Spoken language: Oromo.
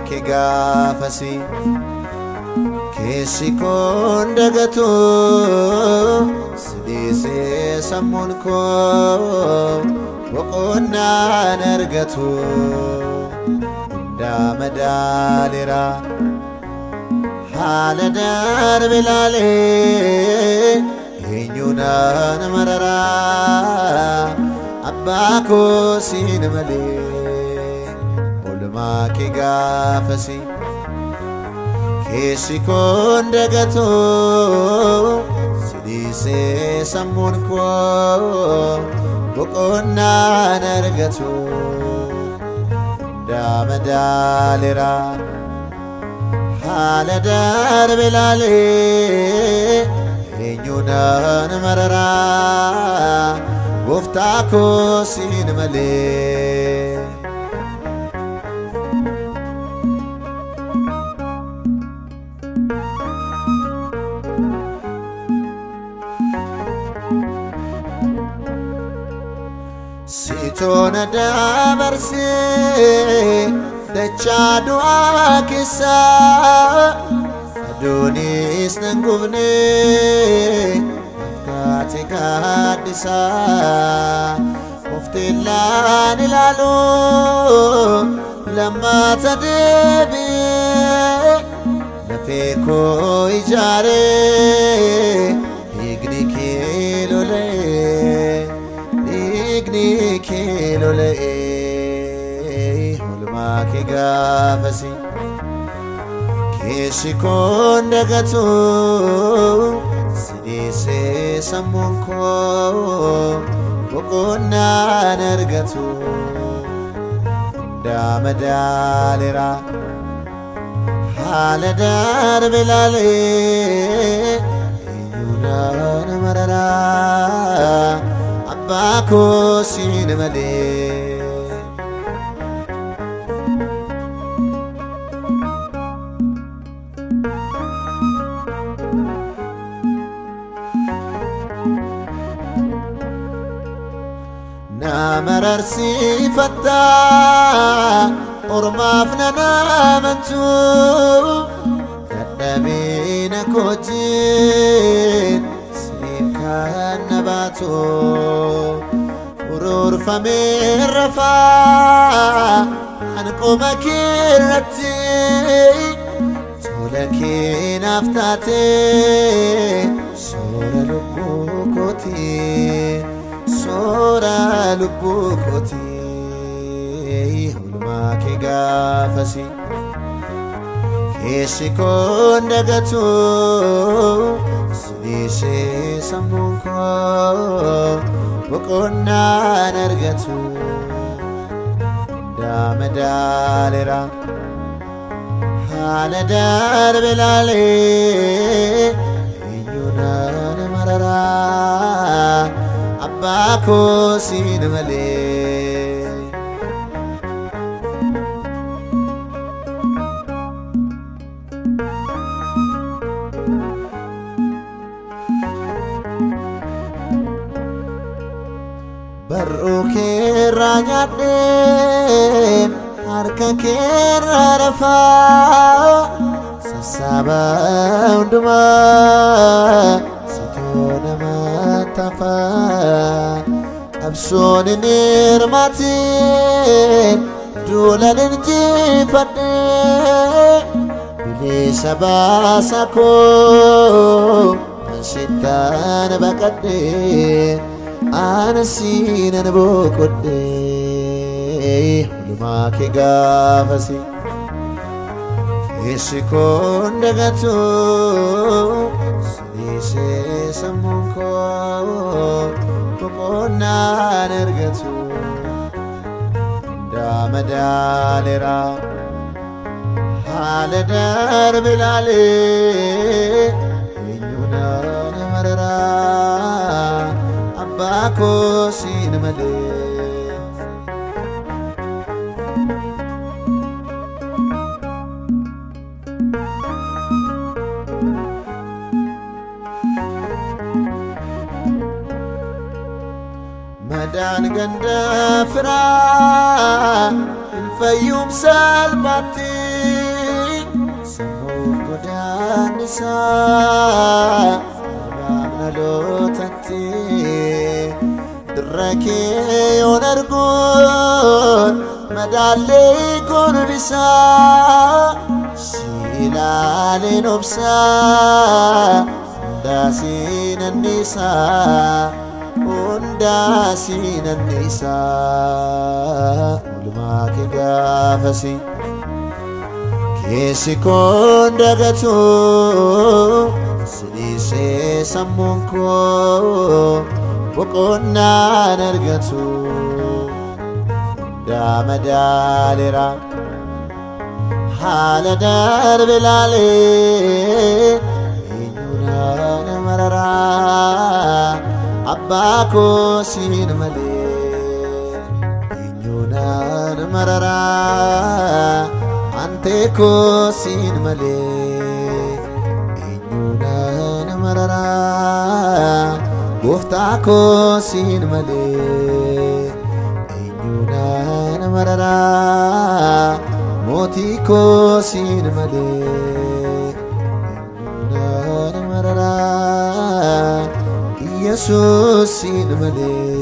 ke gaafasi keessi koon dagatu sidhiise sammuun koo boqonnaan argatu hunda madaaleera haala darbe ilaalee eenyuunaan mararaa abbaa koo siin malee oolmaa ke gaafasi keessi koon dagatu sidhiise sammuun koo boqonnaan argatu hunda madaaleera haala darbe ilaalee eenyuunaan mararaa gooftaa koo siin malee Sitoona dabarsee dachaa du'aa keessa Adonis nan gubne kaate gaaddisa ofteellaan ilaalu lammaata deebi'ee lafee koo ijaaree dhiigni kee lolee oolmaa ke gaafasi keessi koon dagatu sidhiise sammuun koo boqonnaan argatu hunda madaaleera haala darbe ilaalee eenyuunaan mararaa abbaa koo siin malee Namarsifata ormaaf nanamantu kadhabina kojin sikan nabatu ururfame rafa anqoma kirati tolakin aftate sora lubukoti Sora lubukoti oolmaa ke gaafasi keessi koon dagatu sidhiise sammuun koo boqonnaan argatu hunda madaaleera haala darbe ilaalee eenyuunaan mararaa abbaa koo siin malee barruu keerraa nyaadheen harka keerraa rafaa sassaabaa hundumaa sitoo namaa tafaa qabsoon hirmaatiin duulan injifadhee bilisa baasa koo ansittaan baqadhee anasiinan boqodhee oolmaa ke gaafasi keessi koon dagatu sidhiise sammuun koo boqonnaan argatu hunda madaaleera haala darbe ilaalee eenyuunaan mararaa abbaa koo siin malee madaan ganda firaa fayyum salphaatti isa nalotatti dirrake onargun madalle konbisa silale nobsa dasin nisa dasin nisa ulma ke gafasi kesi kondagato silise samunko bokonna nargatu damadalera haladar bilale inyuna marara abbako sin male inyuna marara ante ko sin male inyuna marara gofta ko sin male inyuna marara moti ko sin male inyuna marara Jesus sin male